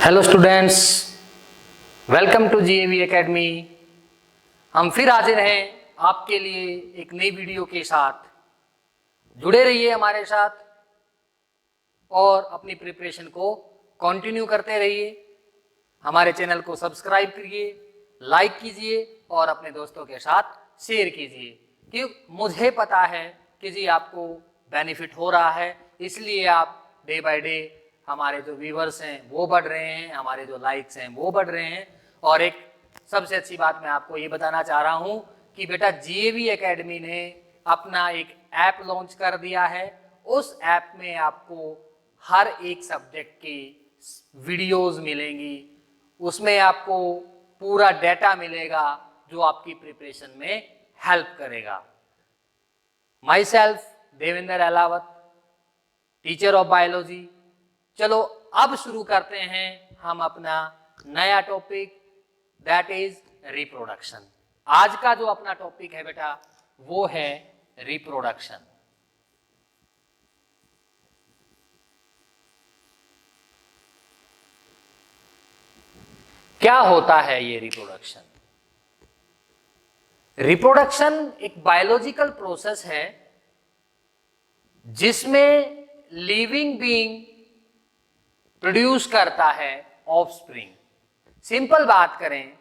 Hello students, welcome to GAV Academy. हम फिर हाजिर हैं आपके लिए एक नई वीडियो के साथ। जुड़े रहिए हमारे साथ और अपनी प्रिपरेशन को कंटिन्यू करते रहिए। हमारे चैनल को सब्सक्राइब करिए, लाइक कीजिए और अपने दोस्तों के साथ शेयर कीजिए, क्योंकि मुझे पता है कि जी आपको बेनिफिट हो रहा है, इसलिए आप डे बाय डे हमारे जो व्यूअर्स हैं वो बढ़ रहे हैं, हमारे जो लाइक्स हैं वो बढ़ रहे हैं। और एक सबसे अच्छी बात मैं आपको ये बताना चाह रहा हूँ कि बेटा जीएवी एकेडमी ने अपना एक ऐप लॉन्च कर दिया है। उस ऐप में आपको हर एक सब्जेक्ट की वीडियोस मिलेंगी, उसमें आपको पूरा डेटा मिलेगा जो आपकी प्रिपरेशन में हेल्प करेगा। My self Devendra Ahlawat, teacher of biology. चलो अब शुरू करते हैं हम अपना नया टॉपिक, दैट इज रिप्रोडक्शन। आज का जो अपना टॉपिक है बेटा वो है रिप्रोडक्शन। क्या होता है ये रिप्रोडक्शन? रिप्रोडक्शन एक बायोलॉजिकल प्रोसेस है जिसमें लिविंग बीइंग प्रोड्यूस करता है ऑफस्प्रिंग। सिंपल बात करें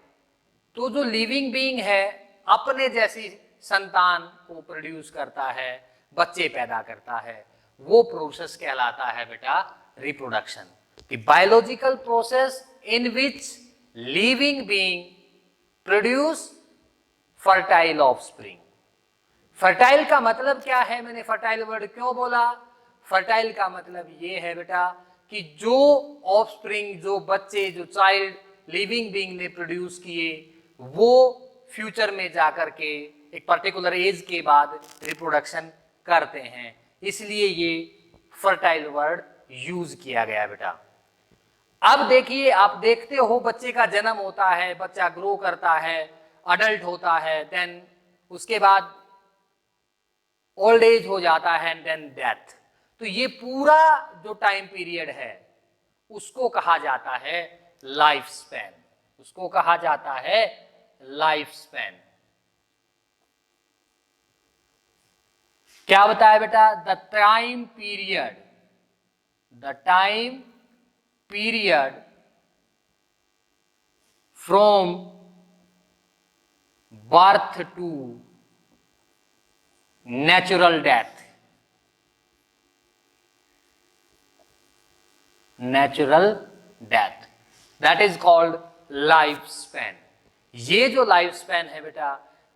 तो जो लिविंग बीइंग है अपने जैसी संतान को प्रोड्यूस करता है, बच्चे पैदा करता है, वो प्रोसेस कहलाता है बेटा reproduction. The biological process in which living being produce fertile offspring. Fertile का मतलब क्या है? मैंने फर्टाइल वर्ड क्यों बोला? फर्टाइल का मतलब ये है बेटा कि जो ऑफस्प्रिंग, जो बच्चे, जो चाइल्ड लिविंग बीइंग ने प्रोड्यूस किए वो फ्यूचर में जाकर के एक पर्टिकुलर एज के बाद रिप्रोडक्शन करते हैं, इसलिए ये फर्टाइल वर्ड यूज किया गया बेटा। अब देखिए, आप देखते हो बच्चे का जन्म होता है, बच्चा ग्रो करता है, अडल्ट होता है, देन उसके बाद ओल्ड एज हो जाता है एंड देन डेथ। तो ये पूरा जो टाइम पीरियड है उसको कहा जाता है लाइफ स्पैन। उसको कहा जाता है लाइफ स्पैन। क्या बताया बेटा? The time period, the time period from birth to natural death. Natural death, that is called life span. ये जो लाइफ स्पैन है बेटा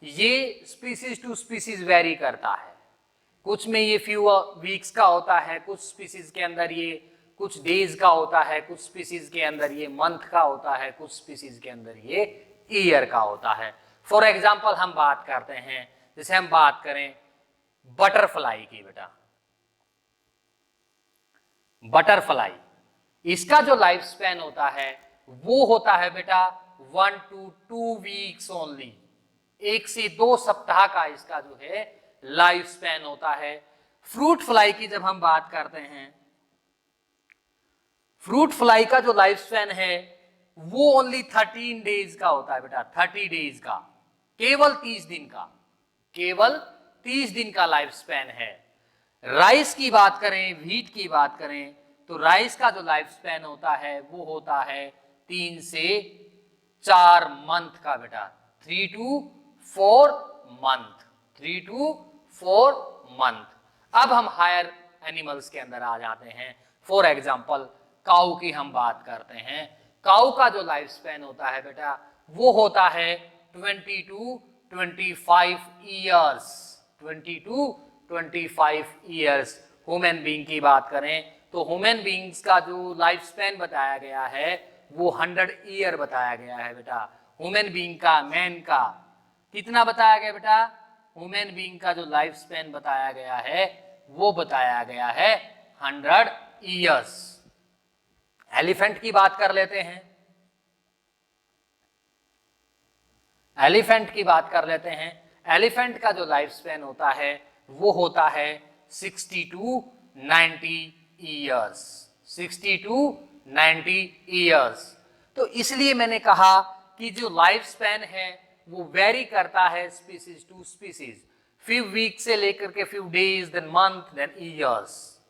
ये स्पीसीज टू स्पीसीज वेरी करता है। कुछ में ये फ्यू वीक्स का होता है, कुछ स्पीसीज के अंदर ये कुछ डेज का होता है, कुछ स्पीसीज के अंदर ये मंथ का होता है, कुछ स्पीसीज के अंदर ये ईयर का होता है। फॉर एग्जाम्पल हम बात करते हैं, जैसे हम बात करें बटरफ्लाई की बेटा, बटरफ्लाई, इसका जो लाइफ स्पैन होता है वो होता है बेटा 1 to 2 वीक्स ओनली। 1 से 2 सप्ताह का इसका जो है लाइफ स्पैन होता है। फ्रूट फ्लाई की जब हम बात करते हैं, फ्रूट फ्लाई का जो लाइफ स्पैन है वो ओनली 13 डेज का होता है बेटा, 30 डेज का, केवल 30 दिन का, केवल 30 दिन का लाइफ स्पैन है। राइस की बात करें, व्हीट की बात करें तो राइस का जो लाइफ स्पैन होता है वो होता है 3 से 4 मंथ का बेटा, 3 to 4 मंथ, 3 to 4 मंथ। अब हम हायर एनिमल्स के अंदर आ जाते हैं। फॉर एग्जाम्पल काऊ की हम बात करते हैं। काऊ का जो लाइफ स्पैन होता है बेटा वो होता है 20 to 25 years, 20 to 25 years. Human being की बात करें तो ह्यूमन बीइंग्स का जो लाइफ स्पैन बताया गया है वो 100 ईयर बताया गया है बेटा। ह्यूमन बीइंग का, मैन का कितना बताया गया बेटा? ह्यूमन बीइंग का जो लाइफ स्पैन बताया गया है वो बताया गया है 100 ईयर्स। एलिफेंट की बात कर लेते हैं, एलिफेंट की बात कर लेते हैं। एलिफेंट का जो लाइफ स्पैन होता है वो होता है 60 to 90 ईयर्स, 60 to 90 ईयर्स। तो इसलिए मैंने कहा कि जो लाइफ स्पैन है वो वेरी करता है species to species, few week से लेकर के few days, then month, then years.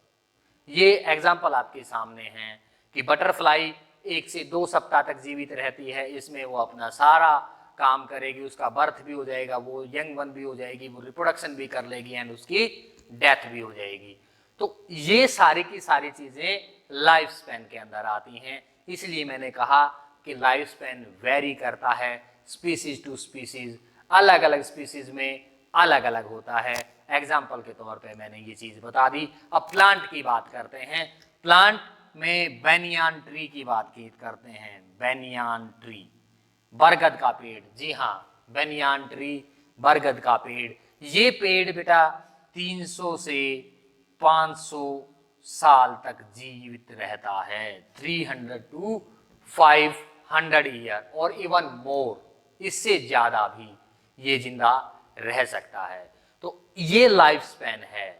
ये एग्जाम्पल आपके सामने हैं कि बटरफ्लाई 1 से 2 सप्ताह तक जीवित रहती है, इसमें वो अपना सारा काम करेगी, उसका बर्थ भी हो जाएगा, वो यंग वन भी हो जाएगी, वो रिप्रोडक्शन भी कर लेगी एंड उसकी डेथ भी हो जाएगी। तो ये सारी की सारी चीजें लाइफ स्पैन के अंदर आती हैं। इसलिए मैंने कहा कि लाइफ स्पैन वेरी करता है स्पीसीज टू स्पीसीज, अलग अलग स्पीसीज में अलग अलग होता है। एग्जाम्पल के तौर पे मैंने ये चीज बता दी। अब प्लांट की बात करते हैं। प्लांट में बेनियान ट्री की बात करते हैं। बेनियान ट्री, बरगद का पेड़। जी हाँ, बेनियान ट्री, बरगद का पेड़। ये पेड़ बेटा 300 से 500 साल तक जीवित रहता है। 300 to 500 ईयर और इवन मोर, इससे ज्यादा भी ये जिंदा रह सकता है। तो ये लाइफ स्पैन है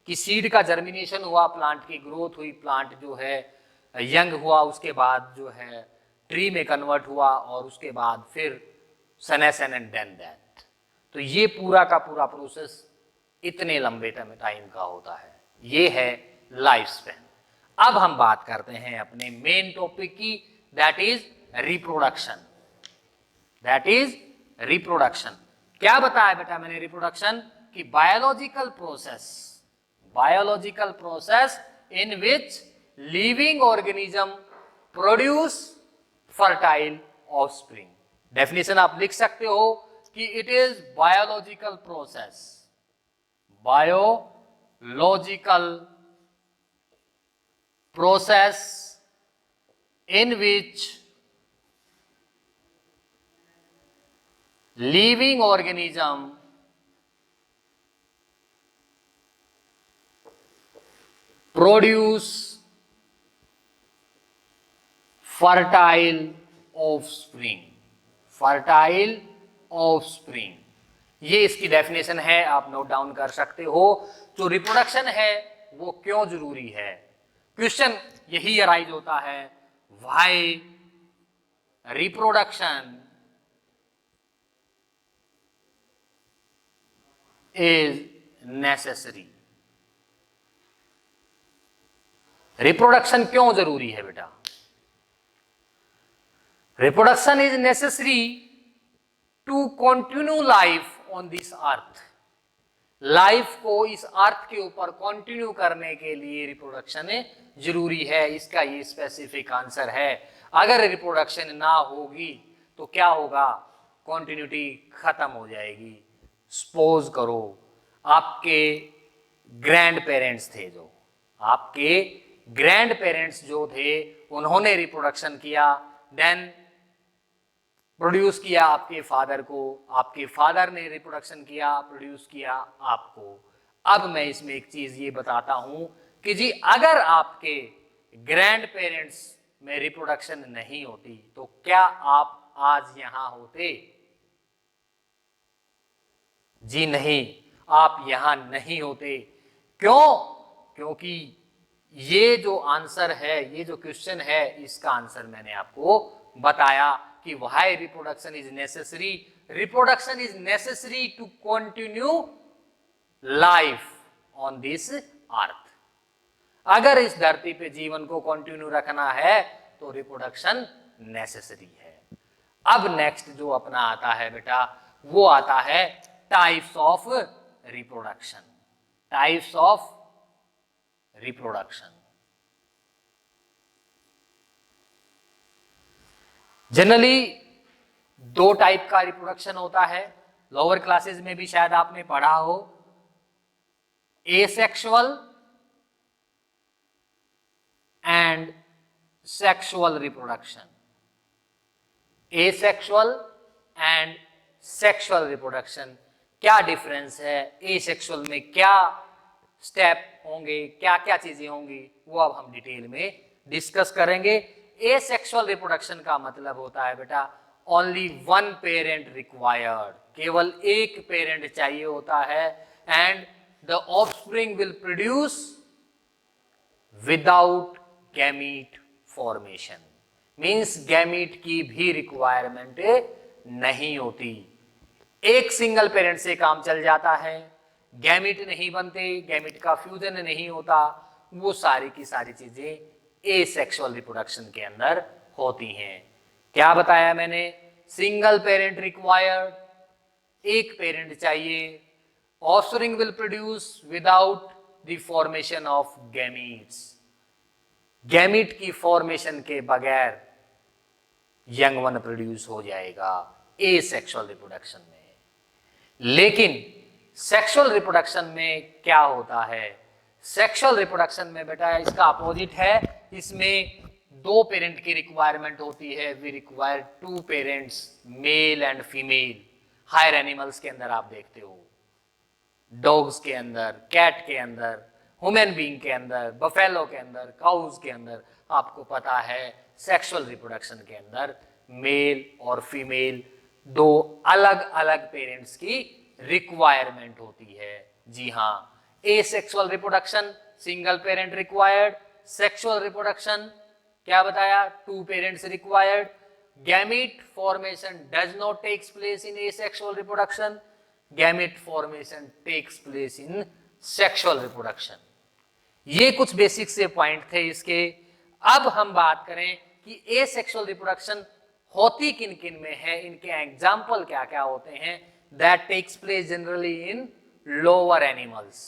कि सीड का जर्मिनेशन हुआ, प्लांट की ग्रोथ हुई, प्लांट जो है यंग हुआ, उसके बाद जो है ट्री में कन्वर्ट हुआ और उसके बाद फिर सेनेसन एंड देन डेथ। तो ये पूरा का पूरा प्रोसेस इतने लंबे टाइम का होता है। ये है लाइफ स्पैन। अब हम बात करते हैं अपने मेन टॉपिक की, that is reproduction. That is reproduction. क्या बताया बेटा मैंने रिप्रोडक्शन की? Biological process in which living organism produce fertile offspring. Definition आप लिख सकते हो कि it is biological process, biological process in which living organism produce fertile offspring। fertile offspring, ये इसकी डेफिनेशन है, आप नोट डाउन कर सकते हो। जो रिप्रोडक्शन है वो क्यों जरूरी है? क्वेश्चन यही अराइज होता है, why reproduction is necessary। Reproduction क्यों जरूरी है बेटा? Reproduction is necessary to continue life on this earth. Life को इस अर्थ के ऊपर कंटिन्यू करने के लिए रिप्रोडक्शन जरूरी है। इसका ये स्पेसिफिक आंसर है। अगर रिप्रोडक्शन ना होगी तो क्या होगा? कंटिन्यूटी खत्म हो जाएगी। सपोज करो आपके ग्रैंड पेरेंट्स थे, जो आपके ग्रैंड पेरेंट्स जो थे उन्होंने रिप्रोडक्शन किया, देन प्रोड्यूस किया आपके फादर को, आपके फादर ने रिप्रोडक्शन किया, प्रोड्यूस किया आपको। अब मैं इसमें एक चीज ये बताता हूं कि जी अगर आपके ग्रैंड पेरेंट्स में रिप्रोडक्शन नहीं होती तो क्या आप आज यहां होते? जी नहीं, आप यहां नहीं होते। क्यों? क्योंकि ये जो आंसर है, ये जो क्वेश्चन है, इसका आंसर मैंने आपको बताया कि why reproduction is necessary. Reproduction is necessary to continue life on this earth. अगर इस धरती पे जीवन को कंटिन्यू रखना है तो रिप्रोडक्शन नेसेसरी है। अब नेक्स्ट जो अपना आता है बेटा, वो आता है types of reproduction. Types of reproduction. Generally 2 type का रिप्रोडक्शन होता है। लोअर क्लासेस में भी शायद आपने पढ़ा हो, asexual and sexual reproduction. Asexual and sexual reproduction, क्या डिफरेंस है? एसेक्सुअल में क्या स्टेप होंगे, क्या क्या चीजें होंगी, वो अब हम डिटेल में डिस्कस करेंगे। एसेक्सुअल रिप्रोडक्शन का मतलब होता है बेटा ओनली वन पेरेंट रिक्वायर्ड, केवल एक पेरेंट चाहिए होता है, and the offspring will produce without gamete formation, means gamete की भी रिक्वायरमेंट नहीं होती। एक सिंगल पेरेंट से काम चल जाता है, गैमीट नहीं बनते, गैमीट का फ्यूजन नहीं होता, वो सारी की सारी चीजें एसेक्सुअल रिप्रोडक्शन के अंदर होती हैं। क्या बताया मैंने? सिंगल पेरेंट रिक्वायर्ड, एक पेरेंट चाहिए। Offspring will produce without the formation of gametes, gamete की फॉर्मेशन के बगैर यंग वन प्रोड्यूस हो जाएगा एसेक्सुअल रिप्रोडक्शन में। लेकिन सेक्सुअल रिप्रोडक्शन में क्या होता है? सेक्सुअल रिप्रोडक्शन में बेटा इसका अपोजिट है, इसमें दो पेरेंट की रिक्वायरमेंट होती है। We require two parents, male and female. Higher animals के अंदर आप देखते हो, डॉग्स के अंदर, कैट के अंदर, ह्यूमन बीइंग के अंदर, बफेलो के अंदर, काउज के अंदर, आपको पता है सेक्सुअल रिप्रोडक्शन के अंदर मेल और फीमेल दो अलग अलग पेरेंट्स की रिक्वायरमेंट होती है। जी हाँ, asexual reproduction single parent required, sexual reproduction क्या बताया? Two parents required. Gamete formation does not takes place in asexual reproduction, gamete formation takes place in sexual reproduction. ये कुछ बेसिक से पॉइंट थे इसके। अब हम बात करें कि एसेक्सुअल रिप्रोडक्शन होती किन किन में है, इनके एग्जाम्पल क्या क्या होते हैं। That takes place generally in lower animals,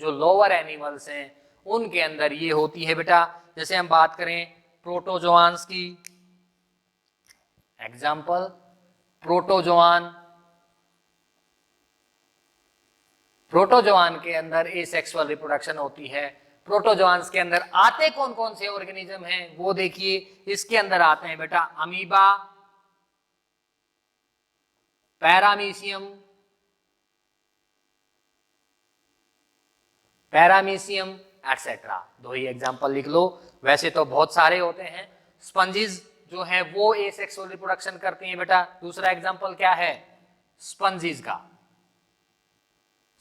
जो लोअर एनिमल्स हैं उनके अंदर ये होती है बेटा। जैसे हम बात करें प्रोटोजोआन्स की, एग्जाम्पल प्रोटोजोआन, प्रोटोजोआन के अंदर एसेक्सुअल रिप्रोडक्शन होती है। प्रोटोजोआन्स के अंदर आते कौन कौन से ऑर्गेनिज्म हैं वो देखिए। इसके अंदर आते हैं बेटा अमीबा, पैरामीशियम, पैरामीशियम एटसेट्रा। दो ही एग्जांपल लिख लो, वैसे तो बहुत सारे होते हैं। स्पंजिज जो है वो एसेक्सुअल रिप्रोडक्शन करती हैं बेटा। दूसरा एग्जांपल क्या है? स्पंजिज का,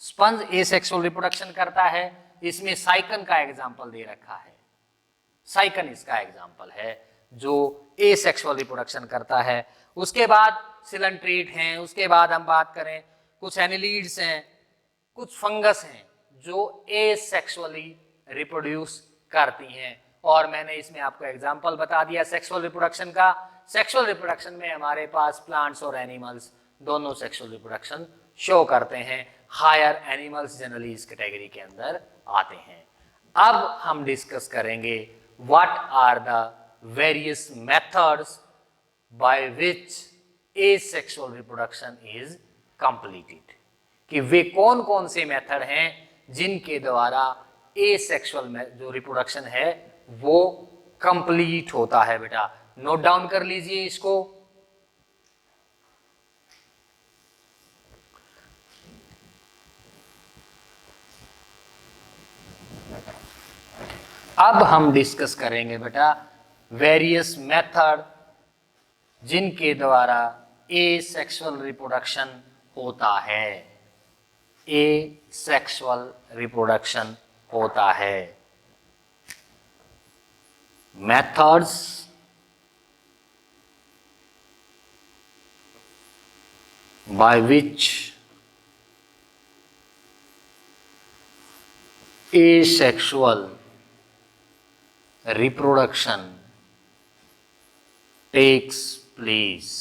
स्पंज एसेक्सुअल रिप्रोडक्शन करता है। इसमें साइकन का एग्जांपल दे रखा है, साइकन इसका एग्जांपल है जो एसेक्सुअल रिप्रोडक्शन करता है। उसके बाद सिलेंट्रेट हैं, उसके बाद हम बात करें कुछ एनिलीड्स हैं, कुछ फंगस हैं जो एसेक्सुअली रिप्रोड्यूस करती हैं। और मैंने इसमें आपको एग्जांपल बता दिया सेक्सुअल रिप्रोडक्शन का। सेक्सुअल रिप्रोडक्शन में हमारे पास प्लांट्स और एनिमल्स दोनों सेक्सुअल रिप्रोडक्शन शो करते हैं। हायर एनिमल्स जनरली इस कैटेगरी के अंदर आते हैं। अब हम डिस्कस करेंगे what are the various methods by which asexual reproduction is completed, कि वे कौन कौन से मेथड हैं जिनके द्वारा एसेक्सुअल जो रिप्रोडक्शन है वो कंप्लीट होता है। बेटा नोट डाउन कर लीजिए इसको। अब हम डिस्कस करेंगे बेटा वेरियस मेथड जिनके द्वारा एसेक्सुअल रिप्रोडक्शन होता है, एसेक्सुअल रिप्रोडक्शन होता है। Methods by which asexual reproduction takes place।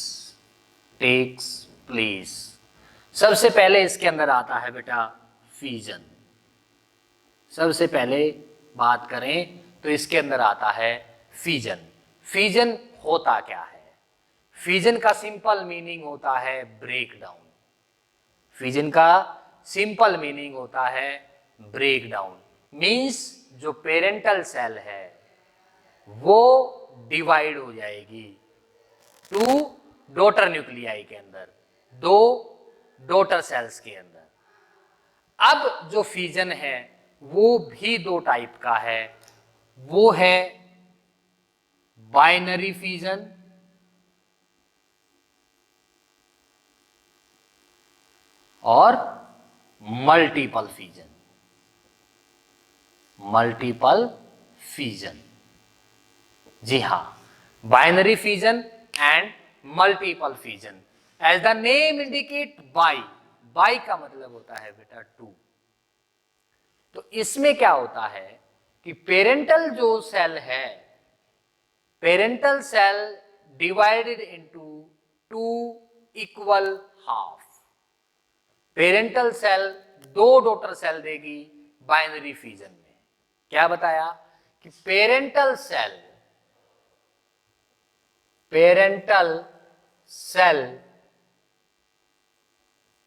सबसे पहले इसके अंदर आता है बेटा फीजन। सबसे पहले बात करें तो इसके अंदर आता है फीजन। फीजन होता क्या है? फीजन का सिंपल मीनिंग होता है ब्रेक डाउन। फीजन का सिंपल मीनिंग होता है ब्रेक डाउन, मीन्स जो पेरेंटल सेल है वो डिवाइड हो जाएगी टू डॉटर न्यूक्लियाई के अंदर, दो डॉटर सेल्स के अंदर। अब जो फीजन है वो भी दो टाइप का है, वो है बाइनरी फीजन और मल्टीपल फीजन। मल्टीपल फीजन जी हाँ, binary fission and multiple fission. As the name indicate bi का मतलब होता है बेटा टू। तो इसमें क्या होता है कि पेरेंटल जो सेल है, parental cell divided into two equal half. Parental cell दो डॉटर सेल देगी बाइनरी फिजन में। क्या बताया कि parental cell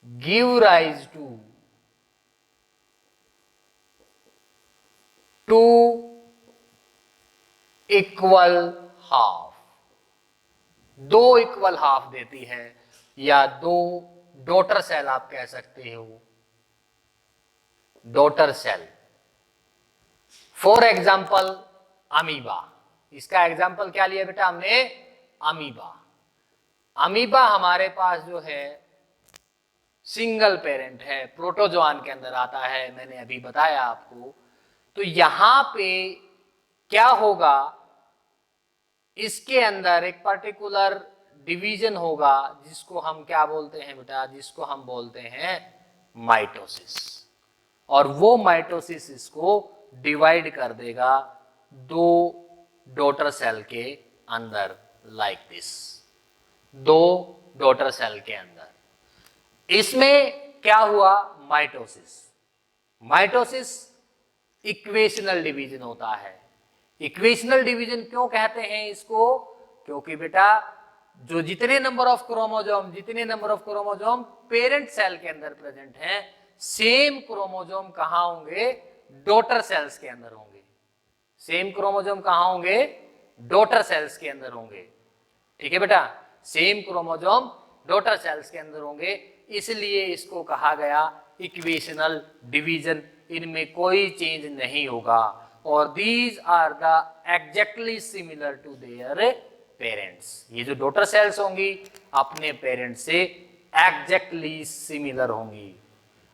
give rise to two equal half. दो इक्वल हाफ देती है, या दो डॉटर सेल आप कह सकते हो, daughter cell. For example amoeba. इसका एग्जाम्पल क्या लिया बेटा हमने? अमीबा। अमीबा हमारे पास जो है सिंगल पेरेंट है, प्रोटोजोआन के अंदर आता है, मैंने अभी बताया आपको। तो यहां पे क्या होगा, इसके अंदर एक पर्टिकुलर डिवीजन होगा जिसको हम क्या बोलते हैं बेटा? जिसको हम बोलते हैं माइटोसिस। और वो माइटोसिस इसको डिवाइड कर देगा दो डॉटर सेल के अंदर, लाइक दिस। दो डॉटर सेल के अंदर इसमें क्या हुआ? माइटोसिस। माइटोसिस इक्वेशनल डिवीजन होता है। इक्वेशनल डिवीजन क्यों कहते हैं इसको? क्योंकि बेटा जो जितने number of chromosome parent cell के अंदर प्रेजेंट हैं, सेम क्रोमोजोम कहां होंगे? डॉटर सेल्स के अंदर होंगे। सेम क्रोमोजोम कहां होंगे? डॉटर सेल्स के अंदर होंगे। ठीक है बेटा, सेम क्रोमोजोम डॉटर सेल्स के अंदर होंगे, इसलिए इसको कहा गया इक्वेशनल डिवीजन। इनमें कोई चेंज नहीं होगा, और these are the exactly similar to their parents. ये जो डॉटर सेल्स होंगी अपने पेरेंट्स से एग्जैक्टली सिमिलर होंगी।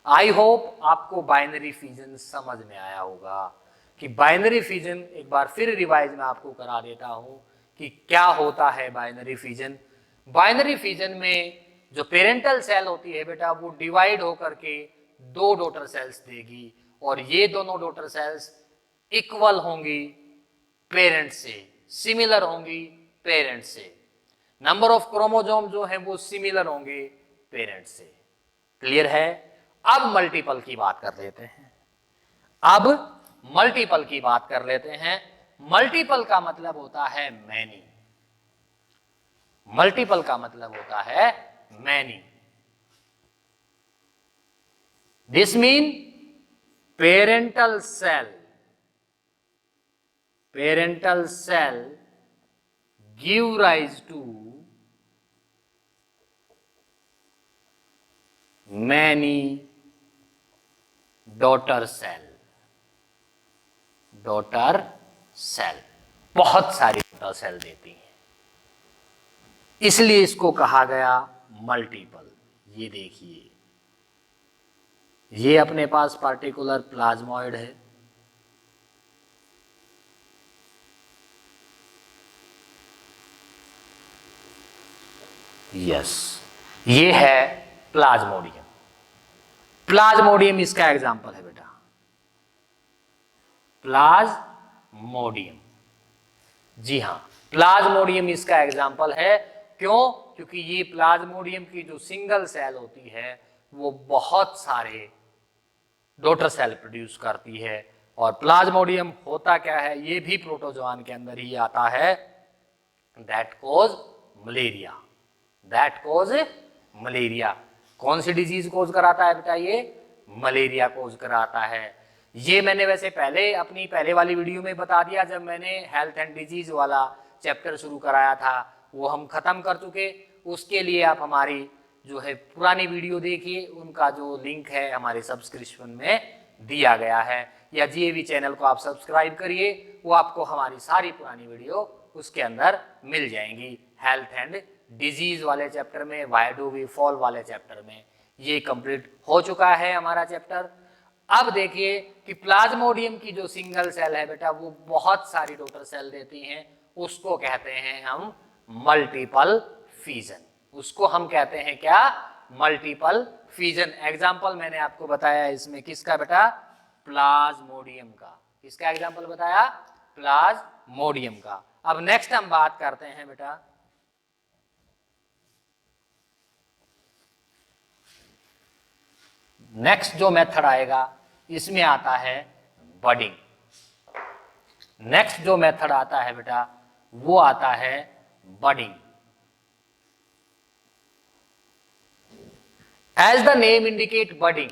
आई होप आपको बाइनरी फिजन समझ में आया होगा। कि बाइनरी फिजन एक बार फिर रिवाइज में आपको करा देता हूं कि क्या होता है बाइनरी फिजन। बाइनरी फिजन में जो पेरेंटल सेल होती है बेटा, वो डिवाइड होकर के दो डॉटर सेल्स देगी, और ये दोनों डॉटर सेल्स इक्वल होंगी पेरेंट से, सिमिलर होंगी पेरेंट से। नंबर ऑफ क्रोमोजोम जो है वो सिमिलर होंगे पेरेंट से। क्लियर है? अब मल्टीपल की बात कर लेते हैं। अब मल्टीपल की बात कर लेते हैं। मल्टीपल का मतलब होता है मैनी। मल्टीपल का मतलब होता है many. This mean parental cell give rise to many daughter cell. बहुत सारी डॉटर सेल देती हैं, इसलिए इसको कहा गया मल्टीपल। ये देखिए, ये अपने पास पार्टिकुलर प्लाज्मॉइड है, यस, ये है प्लाज्मोडियम। प्लाज्मोडियम इसका एग्जाम्पल है बेटा, प्लाज्मोडियम। जी हां, प्लाज्मोडियम इसका एग्जाम्पल है। क्यों? क्योंकि ये प्लाज्मोडियम की जो सिंगल सेल होती है वो बहुत सारे डॉटर सेल प्रोड्यूस करती है। और प्लाज्मोडियम होता क्या है? ये भी प्रोटोजोआन के अंदर ही आता है। That cause malaria. कौन सी डिजीज कोज कराता है बेटा? ये मलेरिया कोज कराता है। ये मैंने वैसे अपनी पहले वाली वीडियो में बता दिया, जब मैंने हेल्थ एंड डिजीज वाला चैप्टर शुरू कराया था, वो हम खत्म कर चुके। उसके लिए आप हमारी जो है पुरानी वीडियो देखिए, उनका जो लिंक है हमारे सब्सक्रिप्शन में दिया गया है, या जीएवी चैनल को आप सब्सक्राइब करिए, वो आपको हमारी सारी पुरानी वीडियो उसके अंदर मिल जाएंगी। हेल्थ एंड डिजीज वाले चैप्टर में, व्हाई डू वी फॉल वाले चैप्टर में ये कंप्लीट हो चुका है हमारा चैप्टर। अब देखिए कि प्लाज्मोडियम की जो सिंगल सेल है बेटा, वो बहुत सारी डॉटर सेल देती हैं, उसको कहते हैं हम मल्टीपल फिजन। उसको हम कहते हैं क्या? Multiple fission. एग्जाम्पल मैंने आपको बताया इसमें किसका बेटा? प्लाज्मोडियम का। किसका एग्जाम्पल बताया? प्लाज्मोडियम का। अब नेक्स्ट हम बात करते हैं बेटा नेक्स्ट जो मेथड आएगा इसमें आता है बडिंग। नेक्स्ट जो मेथड आता है बेटा वो आता है budding. As the name indicate budding.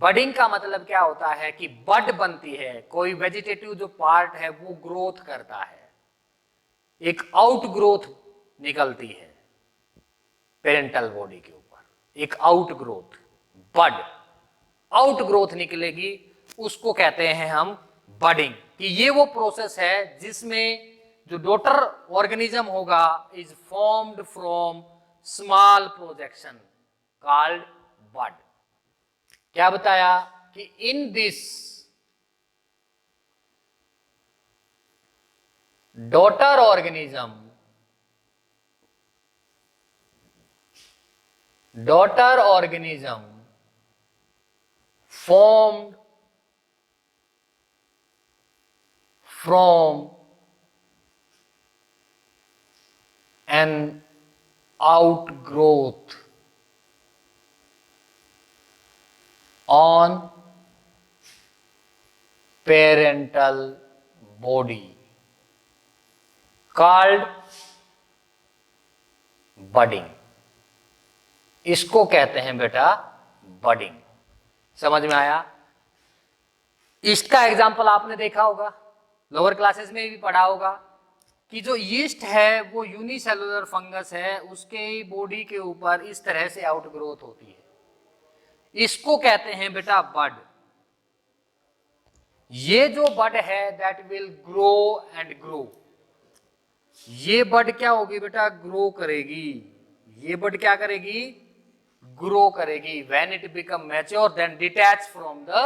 Budding का मतलब क्या होता है कि बड बनती है, कोई वेजिटेटिव जो पार्ट है वो ग्रोथ करता है, एक आउट ग्रोथ निकलती है पेरेंटल बॉडी के ऊपर, एक आउट ग्रोथ, बड आउट ग्रोथ निकलेगी, उसको कहते हैं हम बडिंग। कि ये वो प्रोसेस है जिसमें जो डॉटर ऑर्गेनिज्म होगा is formed from small projection called bud. क्या बताया कि in this daughter organism formed from an outgrowth on parental body called budding। इसको कहते हैं बेटा बडिंग। समझ में आया? इसका एग्जाम्पल आपने देखा होगा, लोअर क्लासेस में भी पढ़ा होगा कि जो यीस्ट है वो यूनिसेलुलर फंगस है, उसके बॉडी के ऊपर इस तरह से आउटग्रोथ होती है, इसको कहते हैं बेटा बड। ये जो बड है that will grow and grow. ये बड क्या होगी बेटा? ग्रो करेगी। ये बड क्या करेगी? ग्रो करेगी। When it become mature then detach from the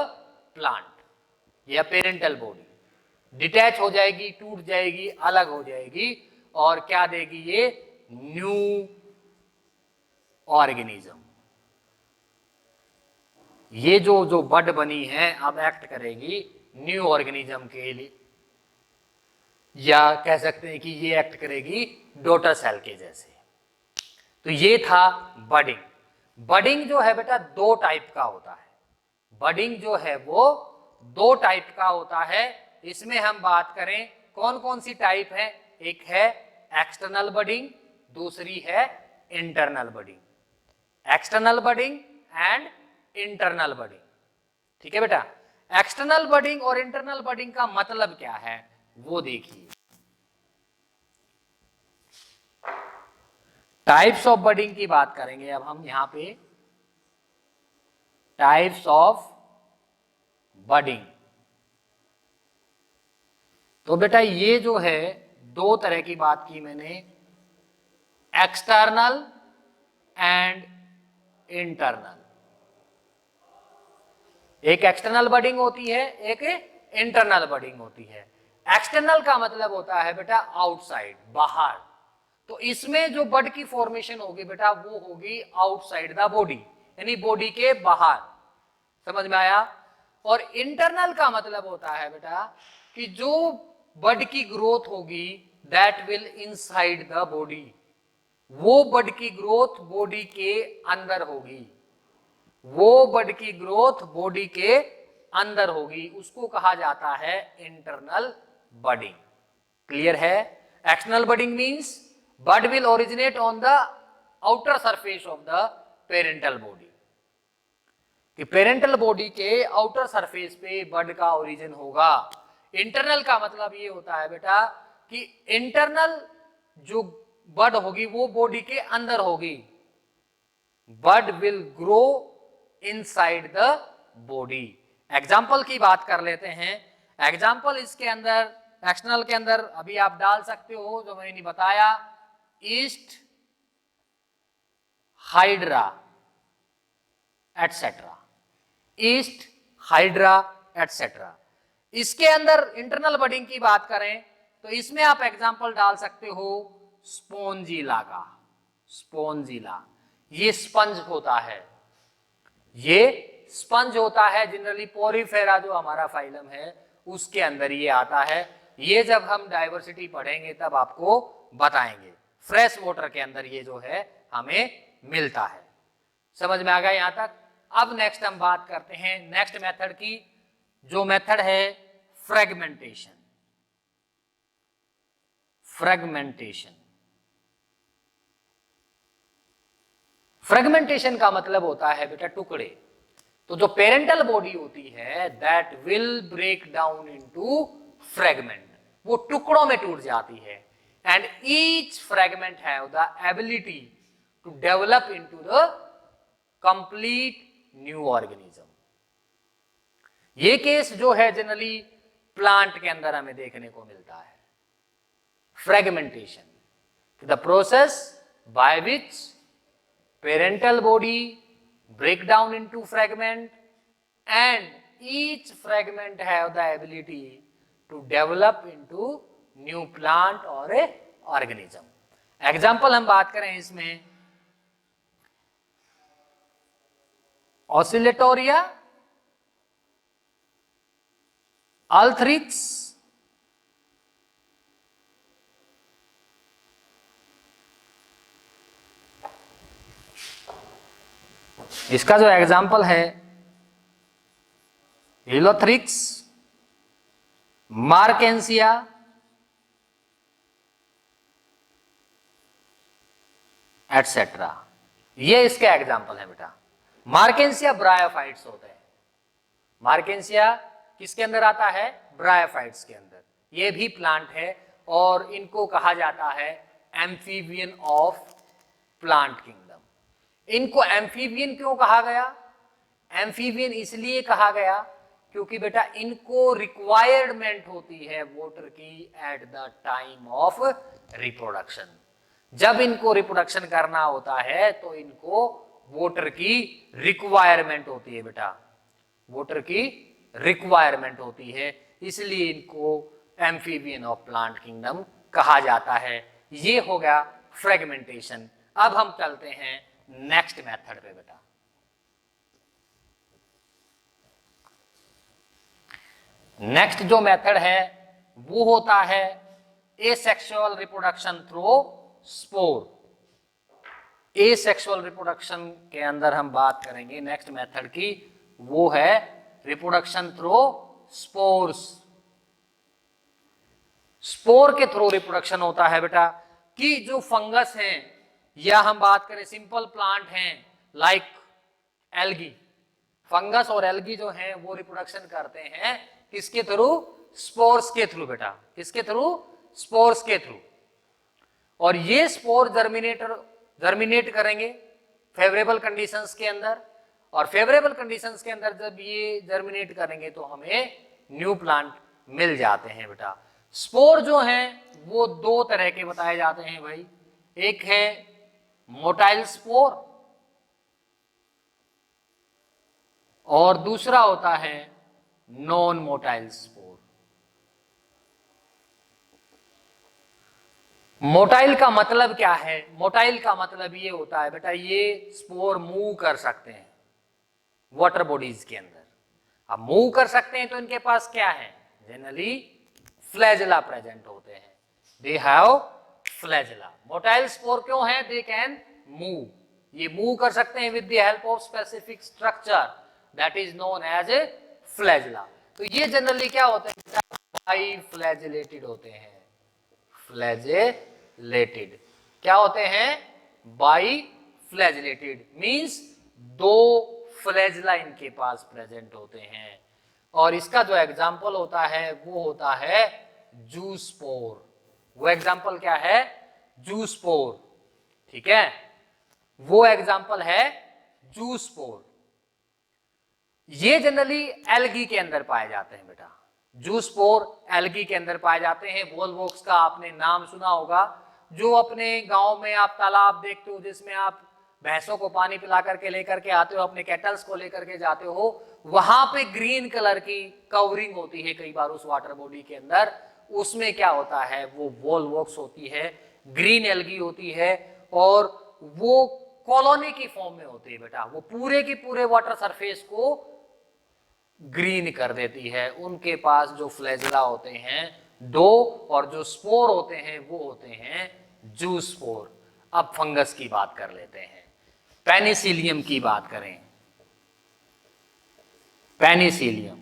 plant या पेरेंटल बॉडी, डिटैच हो जाएगी, टूट जाएगी, अलग हो जाएगी और क्या देगी? ये न्यू ऑर्गेनिज्म। ये जो बड बनी है अब एक्ट करेगी न्यू ऑर्गेनिज्म के लिए, या कह सकते हैं कि ये एक्ट करेगी डॉटर सेल के जैसे। तो ये था बडिंग। बडिंग जो है बेटा दो टाइप का होता है। बडिंग जो है वो दो टाइप का होता है। इसमें हम बात करें कौन कौन सी टाइप है? एक है एक्सटर्नल बडिंग, दूसरी है internal budding. External budding and internal budding. ठीक है बेटा? एक्सटर्नल बडिंग और इंटरनल बडिंग का मतलब क्या है वो देखिए। टाइप्स ऑफ बडिंग की बात करेंगे अब हम यहां पे। Types of budding. तो बेटा ये जो है दो तरह की बात की मैंने, एक्सटर्नल एंड इंटरनल। एक एक्सटर्नल बडिंग होती है, एक इंटरनल बडिंग होती है। एक्सटर्नल का मतलब होता है बेटा आउटसाइड, बाहर। तो इसमें जो बड की फॉर्मेशन होगी बेटा वो होगी आउटसाइड द बॉडी, यानी बॉडी के बाहर। समझ में आया? और इंटरनल का मतलब होता है बेटा कि जो बड की ग्रोथ होगी that will inside the body. वो बड की ग्रोथ बॉडी के अंदर होगी, वो बड की ग्रोथ बॉडी के अंदर होगी, उसको कहा जाता है इंटरनल बडिंग। क्लियर है? External budding means bud will originate on the outer surface of the parental body. कि पेरेंटल बॉडी के आउटर सरफेस पे बड का ओरिजिन होगा। इंटरनल का मतलब ये होता है बेटा कि इंटरनल जो बड होगी वो बॉडी के अंदर होगी। Bud will grow inside the body. Example की बात कर लेते हैं। एग्जाम्पल इसके अंदर एक्सटर्नल के अंदर अभी आप डाल सकते हो जो मैंने बताया, east, hydra etcetera. East, hydra etcetera. इसके अंदर इंटरनल बडिंग की बात करें तो इसमें आप एग्जांपल डाल सकते हो स्पोंजिला का। स्पोंजिला ये स्पंज होता है, ये स्पंज होता है। जनरली पोरीफेरा जो हमारा फाइलम है उसके अंदर ये आता है। ये जब हम डाइवर्सिटी पढ़ेंगे तब आपको बताएंगे। फ्रेश वाटर के अंदर ये जो है हमें मिलता है। समझ में आ गया यहां तक? अब नेक्स्ट हम बात करते हैं नेक्स्ट मेथड की, जो मेथड है फ्रेगमेंटेशन। फ्रेगमेंटेशन, फ्रेगमेंटेशन का मतलब होता है बेटा टुकड़े। तो जो पेरेंटल बॉडी होती है that will break down into fragment, वो टुकड़ों में टूट जाती है। And each fragment have the ability to develop into the complete new organism. ये केस जो है जनरली प्लांट के अंदर हमें देखने को मिलता है। Fragmentation, the process by which parental body break down into fragment and each fragment have the ability to develop into new plant or a organism. Example हम बात करें इसमें ऑसिलेटोरिया, अल्थ्रिक्स, इसका जो एग्जाम्पल है हिलोथ्रिक्स, मार्केंसिया, एटसेट्रा, ये इसके एग्जाम्पल है बेटा। मार्केंसिया ब्रायोफाइट्स होते हैं। मार्केंसिया किसके अंदर आता है? ब्रायोफाइट्स के अंदर। ये भी प्लांट है और इनको कहा जाता है एम्फीबियन ऑफ प्लांट किंगडम। इनको एम्फीबियन क्यों कहा गया? एम्फीबियन इसलिए कहा गया क्योंकि बेटा इनको रिक्वायरमेंट होती है वाटर की at the time of reproduction. जब इनको रिप्रोडक्शन करना होता है तो इनको वाटर की रिक्वायरमेंट होती है बेटा, वाटर की रिक्वायरमेंट होती है, इसलिए इनको एम्फीबियन ऑफ प्लांट किंगडम कहा जाता है। ये हो गया फ्रेगमेंटेशन। अब हम चलते हैं नेक्स्ट मेथड पे बेटा। नेक्स्ट जो मेथड है वो होता है asexual reproduction through spore. Asexual reproduction के अंदर हम बात करेंगे नेक्स्ट मेथड की, वो है रिप्रोडक्शन थ्रू स्पोर्स। स्पोर के थ्रू रिप्रोडक्शन होता है बेटा कि जो फंगस हैं या हम बात करें सिंपल प्लांट हैं लाइक एल्गी, फंगस और एल्गी जो हैं वो रिप्रोडक्शन करते हैं किसके थ्रू? स्पोर्स के थ्रू बेटा। किसके थ्रू? स्पोर्स के थ्रू। और ये स्पोर जर्मिनेट करेंगे फेवरेबल कंडीशंस के अंदर, और फेवरेबल कंडीशंस के अंदर जब ये जर्मिनेट करेंगे तो हमें न्यू प्लांट मिल जाते हैं बेटा। स्पोर जो हैं वो दो तरह के बताए जाते हैं भाई। एक है मोटाइल स्पोर और दूसरा होता है नॉन मोटाइल स्पोर। मोटाइल का मतलब क्या है? मोटाइल का मतलब ये होता है बेटा ये स्पोर मूव कर सकते हैं वाटर बॉडीज के अंदर। अब मूव कर सकते हैं तो इनके पास क्या है? जनरली फ्लैजेला प्रेजेंट होते हैं। They have flagella. Motile spore क्यों है? They can move. ये मूव कर सकते हैं with the help of specific structure that is known as a flagella. तो ये जनरली क्या होते हैं? बाई फ्लैजिलेटेड होते हैं। फ्लैजिलेटेड क्या होते हैं? बाई फ्लैजिलेटेड मींस दो फ्लैजिला इनके पास प्रेजेंट होते हैं। और इसका जो एग्जाम्पल होता है वो होता है जूस्पोर। वो एग्जाम्पल क्या है? जूस्पोर। ठीक है, वो एग्जाम्पल है जूस्पोर। ये जनरली एल्गी के अंदर पाए जाते हैं बेटा। जूस्पोर एल्गी के अंदर पाए जाते हैं। वोलवॉक्स का आपने नाम सुना होगा। जो अपने गांव में आप तालाब देखते हो जिसमें आप भैंसों को पानी पिला करके लेकर के आते हो, अपने कैटल्स को लेकर के जाते हो, वहां पे ग्रीन कलर की कवरिंग होती है कई बार उस वाटर बॉडी के अंदर, उसमें क्या होता है, वो वॉलवॉक्स होती है, ग्रीन एल्गी होती है, और वो कॉलोनी की फॉर्म में होती है बेटा। वो पूरे के पूरे वाटर सरफेस को ग्रीन कर देती है। उनके पास जो फ्लैजेला होते हैं दो, और जो स्पोर होते हैं वो होते हैं जूस्पोर। अब फंगस की बात कर लेते हैं। पेनिसिलियम की बात करें। पेनिसिलियम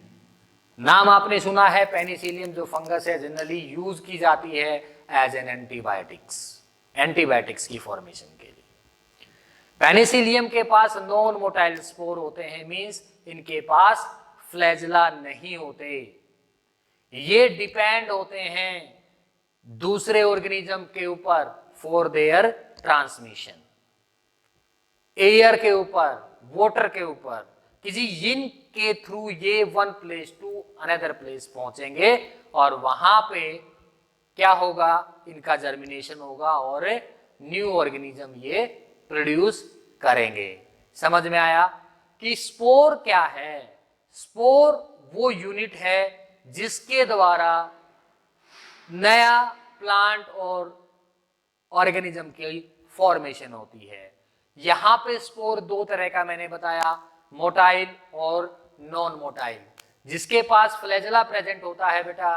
नाम आपने सुना है। पेनिसिलियम जो फंगस है जनरली यूज की जाती है एज एन एंटीबायोटिक्स, एंटीबायोटिक्स की फॉर्मेशन के लिए। पेनिसिलियम के पास नॉन मोटाइल स्पोर होते हैं, मींस इनके पास फ्लैजेला नहीं होते। ये डिपेंड होते हैं दूसरे ऑर्गेनिज्म के ऊपर फॉर देयर ट्रांसमिशन, एयर के ऊपर, वाटर के ऊपर, किसी जिन के थ्रू ये one place to another place पहुंचेंगे, और वहां पे क्या होगा, इनका जर्मिनेशन होगा और न्यू ऑर्गेनिज्म ये प्रोड्यूस करेंगे। समझ में आया कि स्पोर क्या है? स्पोर वो यूनिट है जिसके द्वारा नया प्लांट और ऑर्गेनिज्म की फॉर्मेशन होती है। यहां पे स्पोर दो तरह का मैंने बताया, मोटाइल और नॉन मोटाइल। जिसके पास फ्लैजेला प्रेजेंट होता है बेटा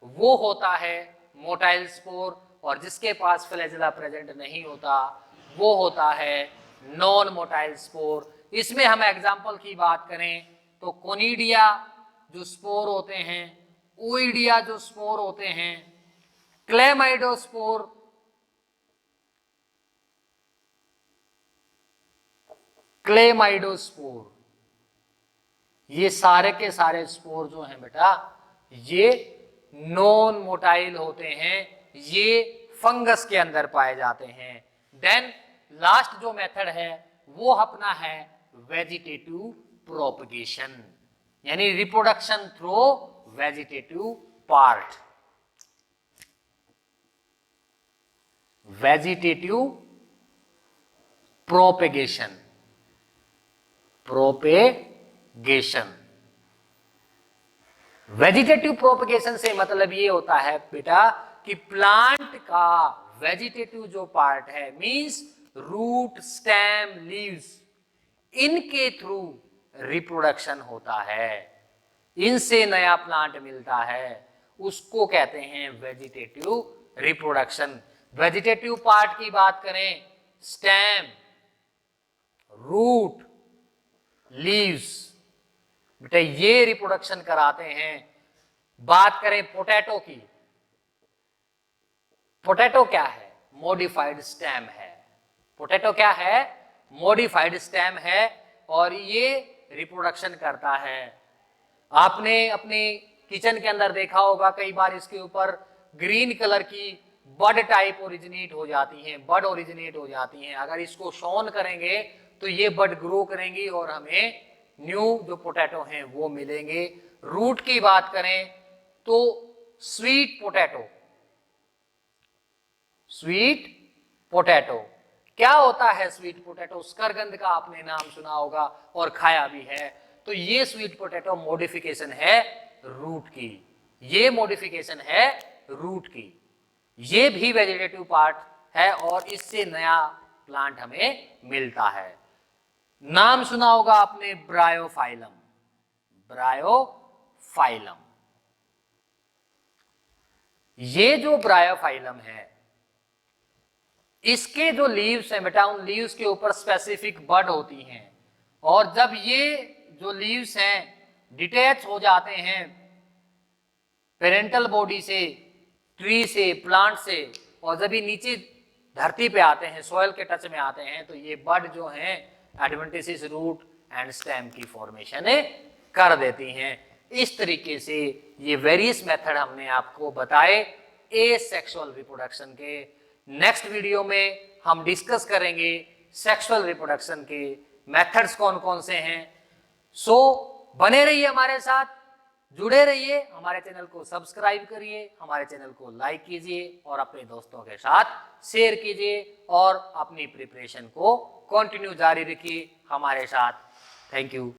वो होता है मोटाइल स्पोर, और जिसके पास फ्लैजेला प्रेजेंट नहीं होता वो होता है नॉन मोटाइल स्पोर। इसमें हम एग्जांपल की बात करें तो कोनिडिया जो स्पोर होते हैं, ओइडिया जो स्पोर होते हैं, क्लेमाइडोस्पोर, क्लेमाइडोस्पोर, ये सारे के सारे स्पोर जो हैं बेटा ये नॉन मोटाइल होते हैं, ये फंगस के अंदर पाए जाते हैं। देन लास्ट जो मेथड है वो अपना है वेजिटेटिव प्रोपगेशन, यानी reproduction through vegetative part. Vegetative propagation, propagation. Vegetative propagation से मतलब ये होता है बेटा कि प्लांट का वेजिटेटिव जो पार्ट है, मींस रूट, स्टेम, लीव्स, इनके थ्रू रिप्रोडक्शन होता है, इनसे नया प्लांट मिलता है, उसको कहते हैं वेजिटेटिव रिप्रोडक्शन। वेजिटेटिव पार्ट की बात करें, स्टेम, रूट, लीव्स, बेटा ये रिप्रोडक्शन कराते हैं। बात करें पोटैटो की, पोटैटो क्या है? मॉडिफाइड स्टेम है। पोटैटो क्या है? मॉडिफाइड स्टेम है, और ये रिप्रोडक्शन करता है। आपने अपने किचन के अंदर देखा होगा कई बार इसके ऊपर ग्रीन कलर की बड टाइप ओरिजिनेट हो जाती हैं, बड ओरिजिनेट हो जाती हैं। अगर इसको शॉन करेंगे तो ये बड ग्रो करेंगी और हमें न्यू जो पोटैटो हैं वो मिलेंगे। रूट की बात करें तो स्वीट पोटैटो, स्वीट पोटैटो क्या होता है? स्वीट पोटैटो स्करगंद का आपने नाम सुना होगा और खाया भी है। तो ये स्वीट पोटैटो मॉडिफिकेशन है रूट की, ये मॉडिफिकेशन है रूट की। ये भी वेजिटेटिव पार्ट है और इससे नया प्लांट हमें मिलता है। नाम सुना होगा आपने ब्रायोफाइलम, ब्रायोफाइलम। ये जो ब्रायोफाइलम है इसके जो लीव्स हैं बेटा, उन लीव्स के ऊपर स्पेसिफिक बड होती हैं, और जब ये जो लीव्स हैं डिटैच हो जाते हैं पेरेंटल बॉडी से, ट्री से, प्लांट से, और जब ये नीचे धरती पे आते हैं, सॉइल के टच में आते हैं, तो ये बड जो हैं एडवेंटिसिस रूट एंड स्टेम की फॉर्मेशन कर देती हैं। इस तरीके से ये वेरियस मेथड हमने आपको बताए एसेक्सुअल रिप्रोडक्शन के। नेक्स्ट वीडियो में हम डिस्कस करेंगे सेक्सुअल रिप्रोडक्शन के मेथड्स कौन कौन से हैं। सो बने रहिए हमारे साथ, जुड़े रहिए, हमारे चैनल को सब्सक्राइब करिए, हमारे चैनल को लाइक कीजिए और अपने दोस्तों के साथ शेयर कीजिए, और अपनी प्रिपरेशन को कंटिन्यू जारी रखिए हमारे साथ। Thank you.